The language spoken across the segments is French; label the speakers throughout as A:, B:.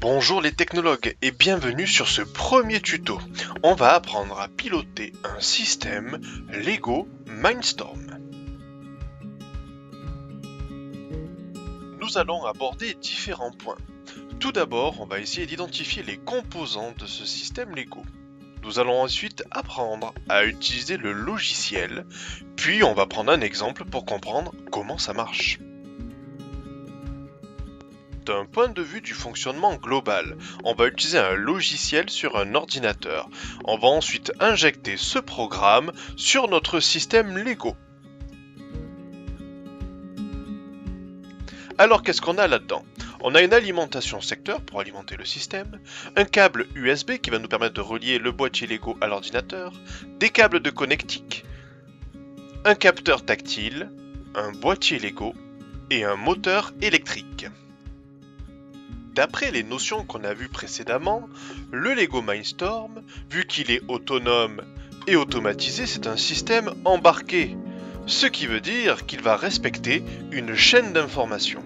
A: Bonjour les technologues et bienvenue sur ce premier tuto. On va apprendre à piloter un système Lego Mindstorm. Nous allons aborder différents points. Tout d'abord, on va essayer d'identifier les composants de ce système Lego. Nous allons ensuite apprendre à utiliser le logiciel, puis on va prendre un exemple pour comprendre comment ça marche. D'un point de vue du fonctionnement global, on va utiliser un logiciel sur un ordinateur. On va ensuite injecter ce programme sur notre système Lego. Alors qu'est-ce qu'on a là-dedans ? On a une alimentation secteur pour alimenter le système, un câble USB qui va nous permettre de relier le boîtier Lego à l'ordinateur, des câbles de connectique, un capteur tactile, un boîtier Lego et un moteur électrique. D'après les notions qu'on a vues précédemment, le Lego Mindstorm, vu qu'il est autonome et automatisé, c'est un système embarqué, ce qui veut dire qu'il va respecter une chaîne d'information.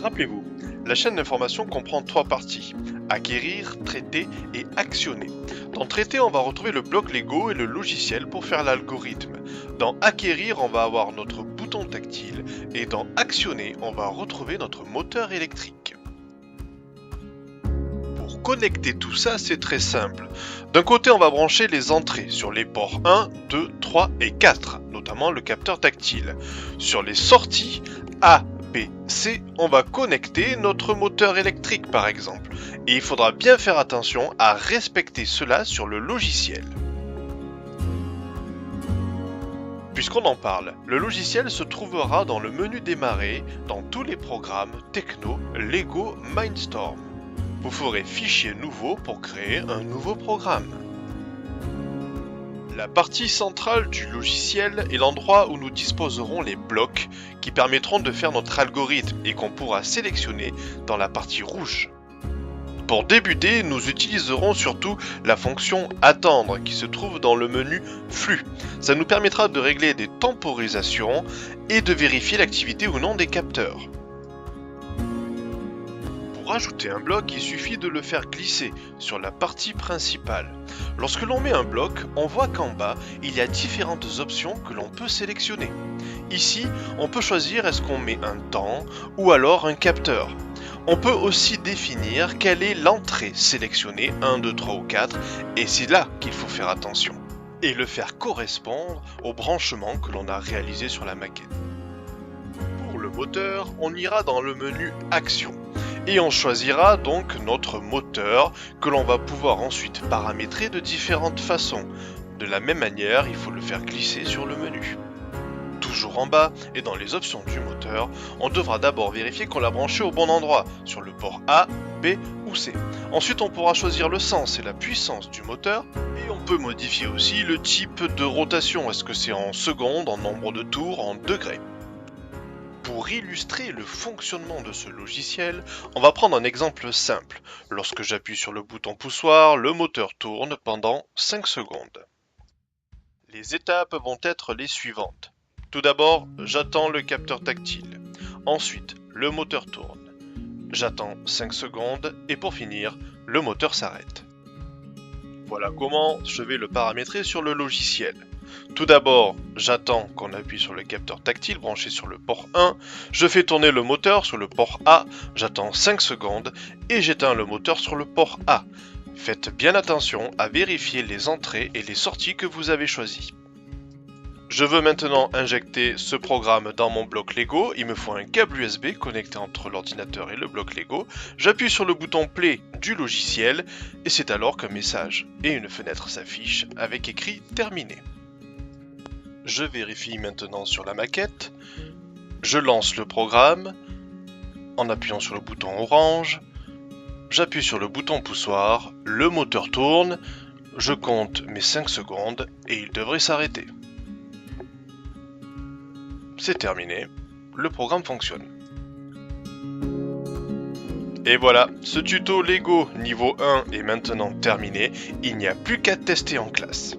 A: Rappelez-vous, la chaîne d'information comprend 3 parties, acquérir, traiter et actionner. Dans traiter, on va retrouver le bloc Lego et le logiciel pour faire l'algorithme. Dans acquérir, on va avoir notre bouton tactile et dans actionner, on va retrouver notre moteur électrique. Pour connecter tout ça, c'est très simple. D'un côté, on va brancher les entrées sur les ports 1, 2, 3 et 4, notamment le capteur tactile. Sur les sorties A, B, C, on va connecter notre moteur électrique par exemple. Et il faudra bien faire attention à respecter cela sur le logiciel. Puisqu'on en parle, le logiciel se trouvera dans le menu démarrer dans tous les programmes Techno Lego Mindstorm. Vous ferez Fichier nouveau pour créer un nouveau programme. La partie centrale du logiciel est l'endroit où nous disposerons les blocs qui permettront de faire notre algorithme et qu'on pourra sélectionner dans la partie rouge. Pour débuter, nous utiliserons surtout la fonction attendre qui se trouve dans le menu flux. Ça nous permettra de régler des temporisations et de vérifier l'activité ou non des capteurs. Pour ajouter un bloc, il suffit de le faire glisser sur la partie principale. Lorsque l'on met un bloc, on voit qu'en bas, il y a différentes options que l'on peut sélectionner. Ici, on peut choisir est-ce qu'on met un temps ou alors un capteur. On peut aussi définir quelle est l'entrée sélectionnée, 1, 2, 3 ou 4, et c'est là qu'il faut faire attention. Et le faire correspondre au branchement que l'on a réalisé sur la maquette. Pour le moteur, on ira dans le menu Action. Et on choisira donc notre moteur que l'on va pouvoir ensuite paramétrer de différentes façons. De la même manière, il faut le faire glisser sur le menu. Toujours en bas et dans les options du moteur, on devra d'abord vérifier qu'on l'a branché au bon endroit, sur le port A, B ou C. Ensuite, on pourra choisir le sens et la puissance du moteur et on peut modifier aussi le type de rotation. Est-ce que c'est en secondes, en nombre de tours, en degrés ? Pour illustrer le fonctionnement de ce logiciel, on va prendre un exemple simple. Lorsque j'appuie sur le bouton poussoir, le moteur tourne pendant 5 secondes. Les étapes vont être les suivantes. Tout d'abord, j'attends le capteur tactile. Ensuite, le moteur tourne. J'attends 5 secondes et pour finir, le moteur s'arrête. Voilà comment je vais le paramétrer sur le logiciel. Tout d'abord, j'attends qu'on appuie sur le capteur tactile branché sur le port 1, je fais tourner le moteur sur le port A, j'attends 5 secondes et j'éteins le moteur sur le port A. Faites bien attention à vérifier les entrées et les sorties que vous avez choisies. Je veux maintenant injecter ce programme dans mon bloc Lego, il me faut un câble USB connecté entre l'ordinateur et le bloc Lego, j'appuie sur le bouton Play du logiciel et c'est alors qu'un message et une fenêtre s'affichent avec écrit Terminé. Je vérifie maintenant sur la maquette, je lance le programme en appuyant sur le bouton orange, j'appuie sur le bouton poussoir, le moteur tourne, je compte mes 5 secondes et il devrait s'arrêter. C'est terminé, le programme fonctionne. Et voilà, ce tuto Lego niveau 1 est maintenant terminé, il n'y a plus qu'à tester en classe.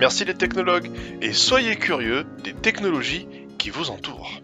A: Merci les technologues et soyez curieux des technologies qui vous entourent.